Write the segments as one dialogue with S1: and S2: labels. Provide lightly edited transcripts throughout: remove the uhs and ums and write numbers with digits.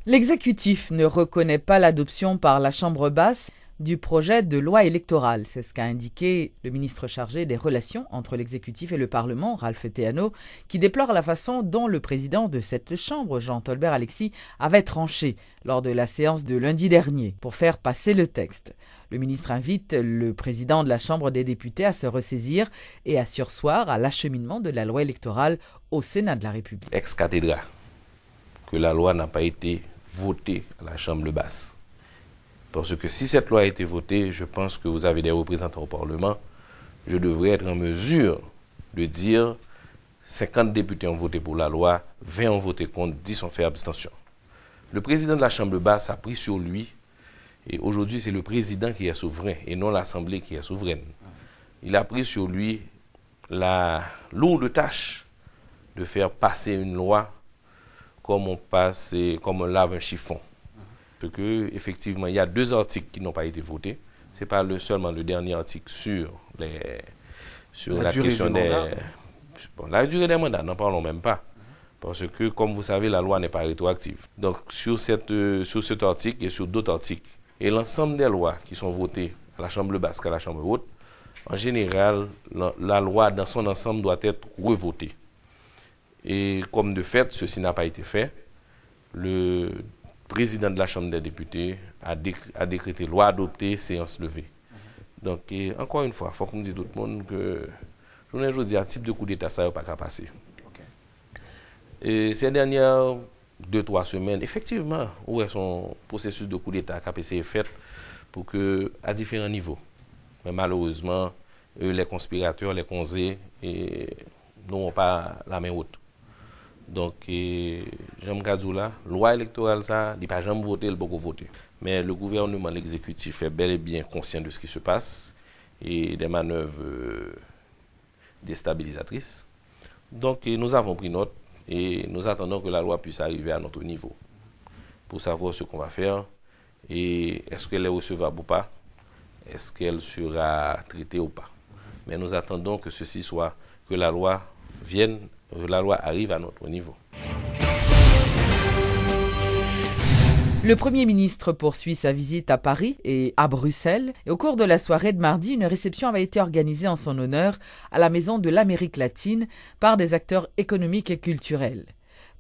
S1: L'exécutif ne reconnaît pas l'adoption par la Chambre basse du projet de loi électorale. C'est ce qu'a indiqué le ministre chargé des relations entre l'exécutif et le Parlement, Ralph Teano, qui déplore la façon dont le président de cette Chambre, Jean Tolbert Alexis, avait tranché lors de la séance de lundi dernier pour faire passer le texte. Le ministre invite le président de la Chambre des députés à se ressaisir et à surseoir à l'acheminement de la loi électorale au Sénat de la République.
S2: Ex cathedra, que la loi n'a pas été votée à la Chambre basse. Parce que si cette loi a été votée, je pense que vous avez des représentants au Parlement, je devrais être en mesure de dire 50 députés ont voté pour la loi, 20 ont voté contre, 10 ont fait abstention. Le président de la Chambre basse a pris sur lui, et aujourd'hui c'est le président qui est souverain et non l'Assemblée qui est souveraine. Il a pris sur lui la lourde tâche de faire passer une loi comme on lave un chiffon. Parce que, effectivement, il y a 2 articles qui n'ont pas été votés. Ce n'est pas seulement le dernier article sur la question des... Bon, la durée des mandats, n'en parlons même pas. Parce que, comme vous savez, la loi n'est pas rétroactive. Donc, sur cet article et sur d'autres articles, et l'ensemble des lois qui sont votées à la Chambre basse qu'à la Chambre haute, en général, la loi dans son ensemble doit être revotée. Et comme de fait, ceci n'a pas été fait, le président de la Chambre des députés a décrété loi adoptée, séance levée. Donc, encore une fois, il faut qu'on dise tout le monde que, je dis, un type de coup d'État, ça n'a pas qu'à passer. Et ces dernières 2-3 semaines, effectivement, où est son processus de coup d'État qui a été fait pour que, à différents niveaux. Mais malheureusement, les conspirateurs, les conseillers, n'ont pas la main haute. Donc, j'aime dire là, loi électorale, ça, il n'y a pas jamais voté, il n'y a pas voté. Mais le gouvernement, l'exécutif est bel et bien conscient de ce qui se passe et des manœuvres déstabilisatrices. Donc, nous avons pris note et nous attendons que la loi puisse arriver à notre niveau pour savoir ce qu'on va faire et est-ce qu'elle est recevable ou pas, est-ce qu'elle sera traitée ou pas. Mais nous attendons que ceci soit, que la loi vienne, la loi arrive à notre niveau.
S1: Le Premier ministre poursuit sa visite à Paris et à Bruxelles. Et au cours de la soirée de mardi, une réception avait été organisée en son honneur à la Maison de l'Amérique latine par des acteurs économiques et culturels.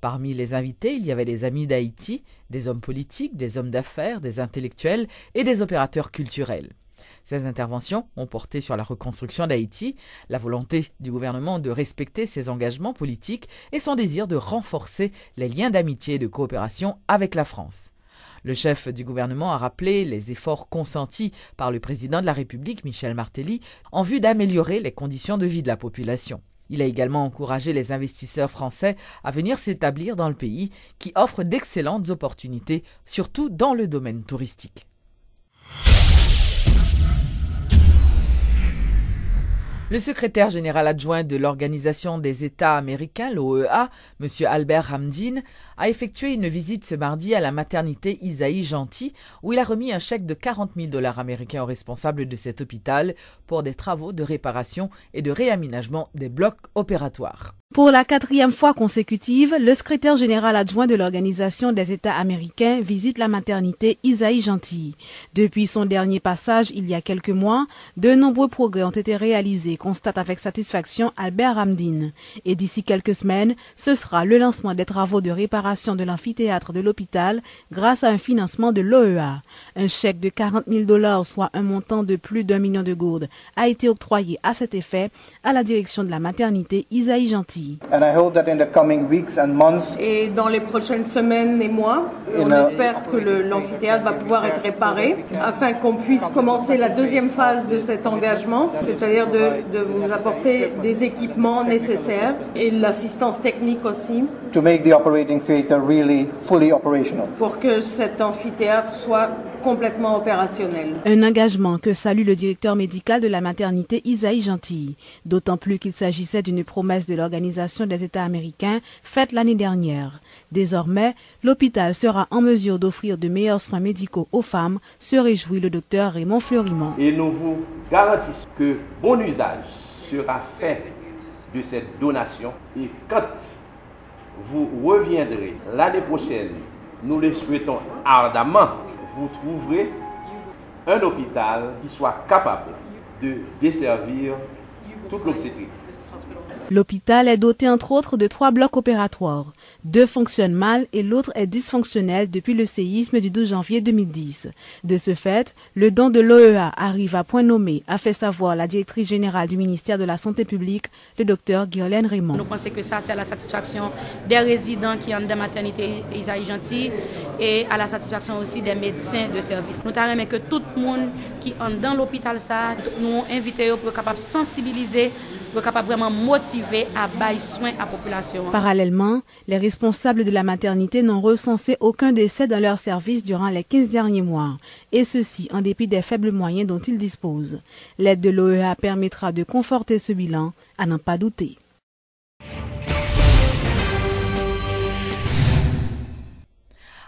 S1: Parmi les invités, il y avait des amis d'Haïti, des hommes politiques, des hommes d'affaires, des intellectuels et des opérateurs culturels. Ces interventions ont porté sur la reconstruction d'Haïti, la volonté du gouvernement de respecter ses engagements politiques et son désir de renforcer les liens d'amitié et de coopération avec la France. Le chef du gouvernement a rappelé les efforts consentis par le président de la République, Michel Martelly, en vue d'améliorer les conditions de vie de la population. Il a également encouragé les investisseurs français à venir s'établir dans le pays, qui offre d'excellentes opportunités, surtout dans le domaine touristique. Le secrétaire général adjoint de l'Organisation des États américains, l'OEA, M. Albert Hamdin, a effectué une visite ce mardi à la maternité Isaïe Gentil, où il a remis un chèque de 40 000 $ américains aux responsables de cet hôpital pour des travaux de réparation et de réaménagement des blocs opératoires.
S3: Pour la 4e fois consécutive, le secrétaire général adjoint de l'Organisation des États américains visite la maternité Isaïe Gentil. Depuis son dernier passage il y a quelques mois, de nombreux progrès ont été réalisés, constate avec satisfaction Albert Hamdin. Et d'ici quelques semaines, ce sera le lancement des travaux de réparation de l'amphithéâtre de l'hôpital grâce à un financement de l'OEA. Un chèque de 40 000 $, soit un montant de plus d'1 million de gourdes, a été octroyé à cet effet à la direction de la maternité Isaïe Gentil.
S4: Et dans les prochaines semaines et mois, on espère que l'amphithéâtre va pouvoir être réparé afin qu'on puisse commencer la 2e phase de cet engagement, c'est-à-dire de vous apporter des équipements nécessaires et l'assistance technique aussi pour que cet amphithéâtre soit complètement opérationnel.
S3: Un engagement que salue le directeur médical de la maternité Isaïe Gentil, d'autant plus qu'il s'agissait d'une promesse de l'Organisation des États américains faite l'année dernière. Désormais, l'hôpital sera en mesure d'offrir de meilleurs soins médicaux aux femmes, se réjouit le docteur Raymond Fleurimont.
S5: Et nous vous garantissons que bon usage sera fait de cette donation et quand vous reviendrez l'année prochaine nous les souhaitons ardemment, vous trouverez un hôpital qui soit capable de desservir toute l'obstétrique.
S3: L'hôpital est doté entre autres de 3 blocs opératoires. 2 fonctionnent mal et l'autre est dysfonctionnel depuis le séisme du 12 janvier 2010. De ce fait, le don de l'OEA arrive à point nommé, a fait savoir la directrice générale du ministère de la Santé publique, le docteur Guirlaine Raymond.
S6: Nous pensons que ça, c'est à la satisfaction des résidents qui ont des maternités Isaïe Gentil et à la satisfaction aussi des médecins de service. Nous t'aimons que tout le monde qui est dans l'hôpital, ça, nous invitons pour capable sensibiliser, pour capable vraiment motiver à bailler soin à la population.
S3: Parallèlement, les responsables de la maternité n'ont recensé aucun décès dans leur service durant les 15 derniers mois, et ceci en dépit des faibles moyens dont ils disposent. L'aide de l'OEA permettra de conforter ce bilan, à n'en pas douter.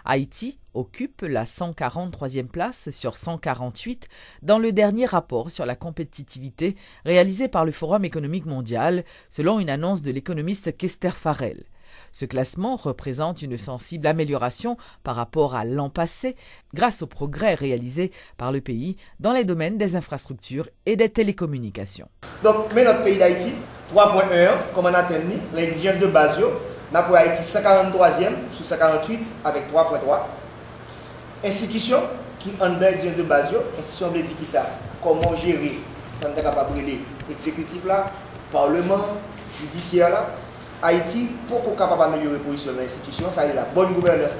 S1: Haïti occupe la 143e place sur 148 dans le dernier rapport sur la compétitivité réalisé par le Forum économique mondial, selon une annonce de l'économiste Kester Farrell. Ce classement représente une sensible amélioration par rapport à l'an passé grâce aux progrès réalisés par le pays dans les domaines des infrastructures et des télécommunications.
S7: Donc, mais notre pays d'Haïti, 3.1, comme on a tenu, l'exigence de base, n'a pour Haïti 143e sur 148 avec 3.3. Institution qui en l'exigence de base, institution veut dire qui ça, comment gérer, ça n'est capable de l'exécutif là, parlement, judiciaire là. Haïti, pour qu'on soit capable d'améliorer la position de l'institution, ça est la bonne gouvernance,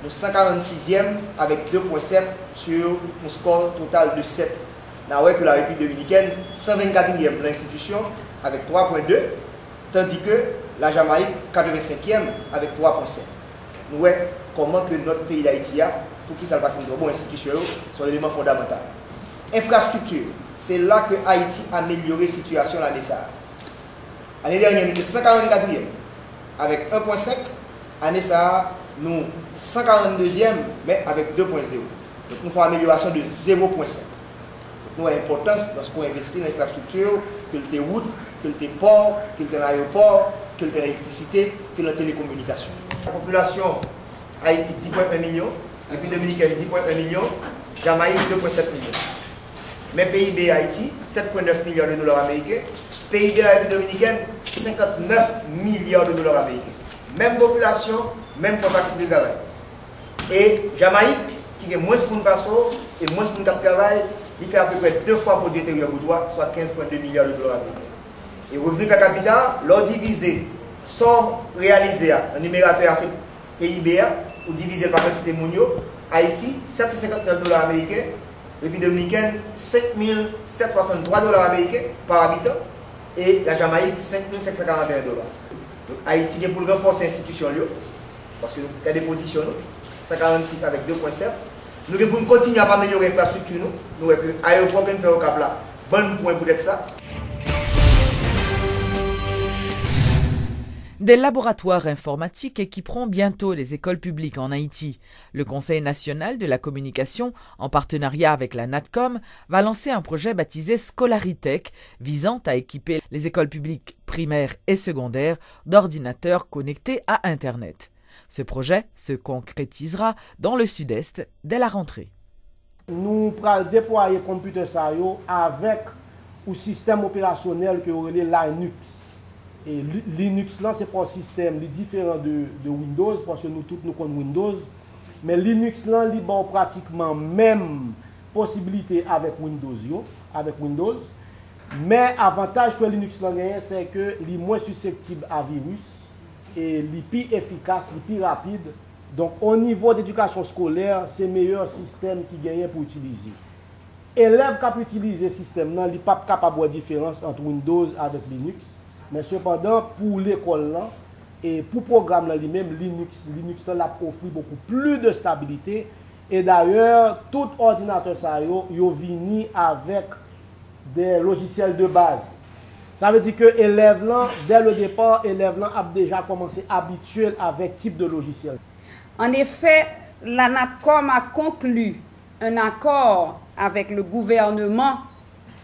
S7: nous 146e avec 2.7 sur un score total de 7. Nous avons que la République dominicaine, 124e l'institution avec 3.2, tandis que la Jamaïque, 85e avec 3.7. Nous voyons comment que notre pays d'Haïti a, pour qu'il ne soit pas une bonne institution, sont des éléments fondamentaux. Infrastructure, c'est là que Haïti a amélioré la situation l'année dernière. L'année dernière, nous étions 144e avec 1.5. L'année ça, nous 142e, mais avec 2.0. Donc nous faisons une amélioration de 0.5. Nous avons l'importance lorsqu'on investit dans l'infrastructure, que le route, que le port, que le aéroport, que l'électricité, que la télécommunication. La population Haïti 10.1 millions, République dominicaine 10.1 millions, Jamaïque 2.7 millions. Mais PIB Haïti 7.9 milliards de dollars américains. PIB de la République dominicaine, 59 milliards de dollars américains. Même population, même force activité de travail. Et Jamaïque, qui est moins pour une personne et moins pour un travail, il fait à peu près 2 fois pour le territoire bourgeois, soit 15,2 milliards de dollars américains. Et revenu per capita, l'on divisé, sans réaliser un numérateur à ce PIB, ou divisé par quantité mondiale, Haïti, 759 dollars américains, République dominicaine, 5 763 dollars américains par habitant. Et la Jamaïque, 5 541 dollars. Donc Haïti, pour renforcer l'institution, parce qu'il y a des positions, 146 avec 2.7. Nous devons continuer à améliorer l'infrastructure. Nous avons un aéroport qui fait au Cap là. Bon point pour être ça.
S1: Des laboratoires informatiques équiperont bientôt les écoles publiques en Haïti. Le Conseil national de la communication, en partenariat avec la NATCOM, va lancer un projet baptisé Scolaritech, visant à équiper les écoles publiques primaires et secondaires d'ordinateurs connectés à Internet. Ce projet se concrétisera dans le sud-est dès la rentrée.
S8: Nous allons déployer le computer avec un système opérationnel que relève Linux. Et Linux là c'est pas un système différent de Windows parce que nous tous nous connaissons Windows, mais Linux là il a pratiquement même possibilité avec Windows, mais avantage que Linux là gagne c'est que il est moins susceptible à virus et il est plus efficace, il est plus rapide. Donc au niveau d'éducation scolaire, c'est le meilleur système qui gagne pour utiliser. Élève qui peut utiliser ce système là, il n'est pas capable de différence entre Windows avec Linux. Mais cependant, pour l'école et pour le programme lui-même, Linux offre beaucoup plus de stabilité. Et d'ailleurs, tout ordinateur vient avec des logiciels de base. Ça veut dire que l'élève, dès le départ, l'élève a déjà commencé habitué avec type de logiciel.
S9: En effet, la NATCOM a conclu un accord avec le gouvernement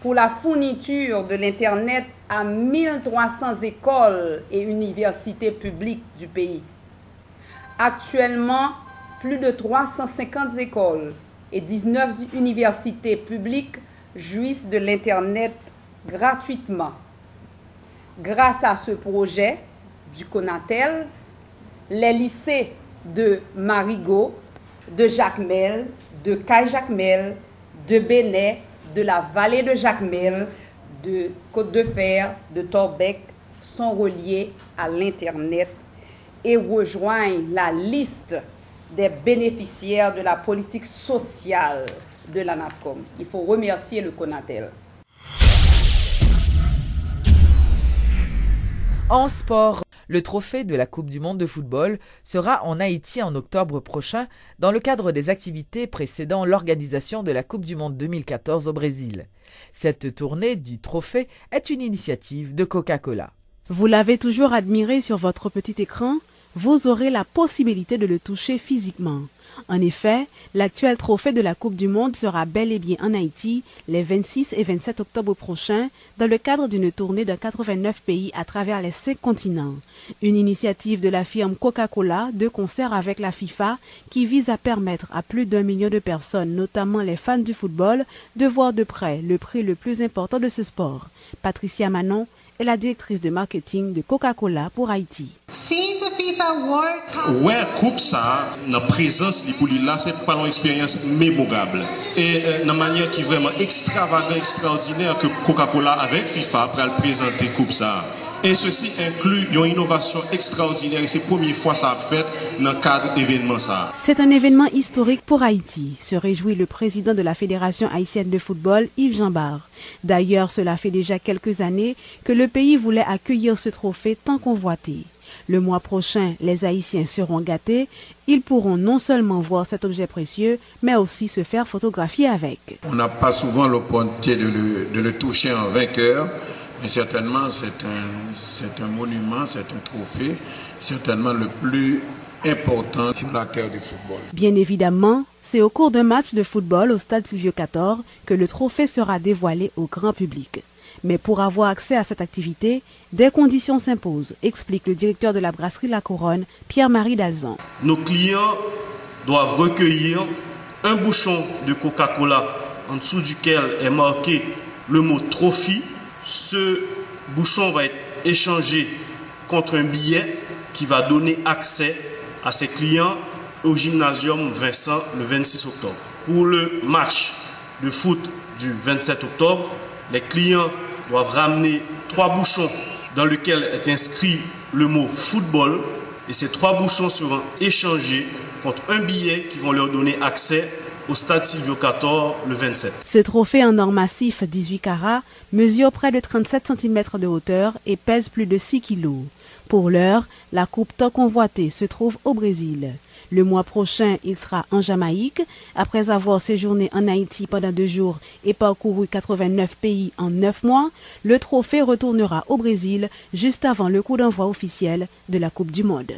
S9: pour la fourniture de l'Internet à 1300 écoles et universités publiques du pays. Actuellement, plus de 350 écoles et 19 universités publiques jouissent de l'Internet gratuitement. Grâce à ce projet du Conatel, les lycées de Marigot, de Jacmel, de Caille-Jacmel, de Benay, de la vallée de Jacmel, de Côte-de-Fer, de Torbec sont reliés à l'Internet et rejoignent la liste des bénéficiaires de la politique sociale de l'ANACOM. Il faut remercier le Conatel.
S1: En sport, le trophée de la Coupe du monde de football sera en Haïti en octobre prochain dans le cadre des activités précédant l'organisation de la Coupe du monde 2014 au Brésil. Cette tournée du trophée est une initiative de Coca-Cola.
S3: Vous l'avez toujours admiré sur votre petit écran? Vous aurez la possibilité de le toucher physiquement. En effet, l'actuel trophée de la Coupe du monde sera bel et bien en Haïti les 26 et 27 octobre prochains dans le cadre d'une tournée de 89 pays à travers les 5 continents. Une initiative de la firme Coca-Cola de concert avec la FIFA qui vise à permettre à plus d'1 million de personnes, notamment les fans du football, de voir de près le prix le plus important de ce sport. Patricia Manon est la directrice de marketing de Coca-Cola pour Haïti.
S10: Ouais, coupe ça, la présence de pour là, c'est pas une expérience mémorable. Et une manière qui est vraiment extravagante, extraordinaire que Coca-Cola avec FIFA pour présenter coupe ça. Et ceci inclut une innovation extraordinaire et c'est la première fois que ça a fait dans le cadre d'événements ça.
S3: C'est un événement historique pour Haïti, se réjouit le président de la Fédération haïtienne de football, Yves Jambard. D'ailleurs, cela fait déjà quelques années que le pays voulait accueillir ce trophée tant convoité. Le mois prochain, les Haïtiens seront gâtés. Ils pourront non seulement voir cet objet précieux, mais aussi se faire photographier avec.
S11: On n'a pas souvent l'opportunité de le toucher en vainqueur. Mais certainement, c'est un monument, c'est un trophée, certainement le plus important sur la terre du football.
S3: Bien évidemment, c'est au cours d'un match de football au stade Silvio XIV que le trophée sera dévoilé au grand public. Mais pour avoir accès à cette activité, des conditions s'imposent, explique le directeur de la brasserie La Couronne, Pierre-Marie Dalzan.
S10: Nos clients doivent recueillir un bouchon de Coca-Cola en dessous duquel est marqué le mot « trophy ». Ce bouchon va être échangé contre un billet qui va donner accès à ses clients au gymnasium Vincent le 26 octobre. Pour le match de foot du 27 octobre, les clients doivent ramener 3 bouchons dans lesquels est inscrit le mot football et ces 3 bouchons seront échangés contre un billet qui vont leur donner accès au stade Silvio XIV le 27.
S3: Ce trophée en or massif 18 carats mesure près de 37 cm de hauteur et pèse plus de 6 kg. Pour l'heure, la coupe tant convoitée se trouve au Brésil. Le mois prochain, il sera en Jamaïque. Après avoir séjourné en Haïti pendant 2 jours et parcouru 89 pays en 9 mois, le trophée retournera au Brésil juste avant le coup d'envoi officiel de la Coupe du monde.